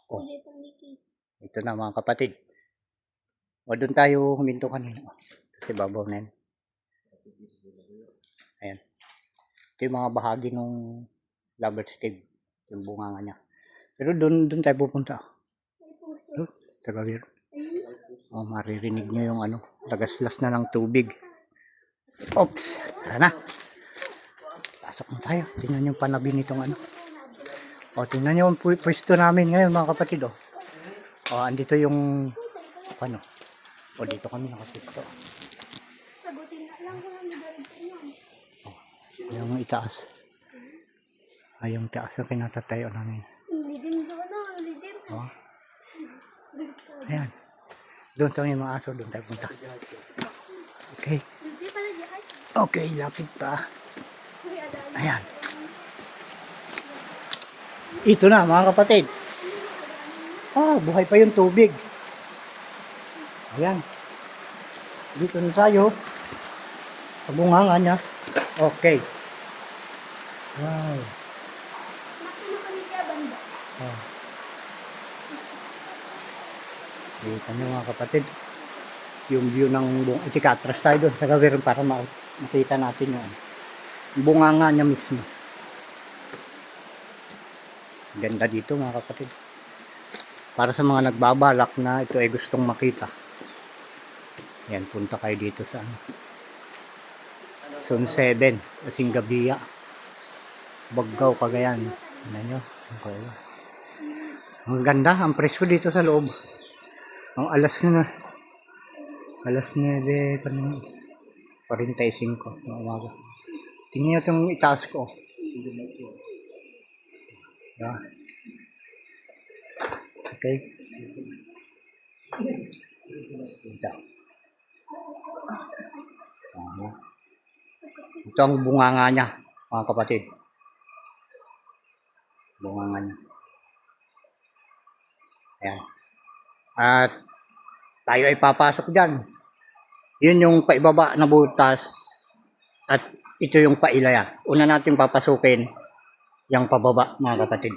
Oh. Ito na mga kapatid. O doon tayo huminto kanina. Kasi babaw na yan. Ayan. Ito yung mga bahagi ng Lover's Cave. Yung bunganga niya. Pero doon tayo pupunta. Tagawir. Oh, maririnig nyo yung ano. Lagaslas na ng tubig. Oops. Tara na. Pasok na tayo. Tingnan yung panabi nitong ano. O, tingnan nyo yung pwesto namin ngayon mga kapatid. O, andito yung ano. O, dito kami nakapito. Yung itaas. Ay, yung taas na kinatatayo namin. O. Ayan. Doon tayo yung mga aso. Doon tayo punta. Okay. Okay, lapit pa. Ayan. Ito na mga kapatid. Buhay pa yung tubig. Ayan. Dito na tayo. Sa bunganga niya. Okay. Wow. Dito nyo mga kapatid. Yung view ng buong. Itikatras tayo doon sa gawin para makita natin yung bunganga niya mismo. Ganda dito mga kapatid. Para sa mga nagbabalak na ito ay gustong makita. Yan, punta kayo dito sa Zone 7, Singabia, Baggaw, Cagayan. Ano nyo? Okay. Ang ganda, ang presko dito sa loob. Ang alas 9 pa naman. 45 ng umaga. Tingnan nyo itong itaas ko. Yeah. Okay. Ito. Ito ang bunganga niya, mga kapatid. Bunganga niya. Ayan. At tayo ay papasok dyan. Yun yung paibaba na butas. At ito yung pailaya. Una natin papasukin yung pababa, mga kapatid.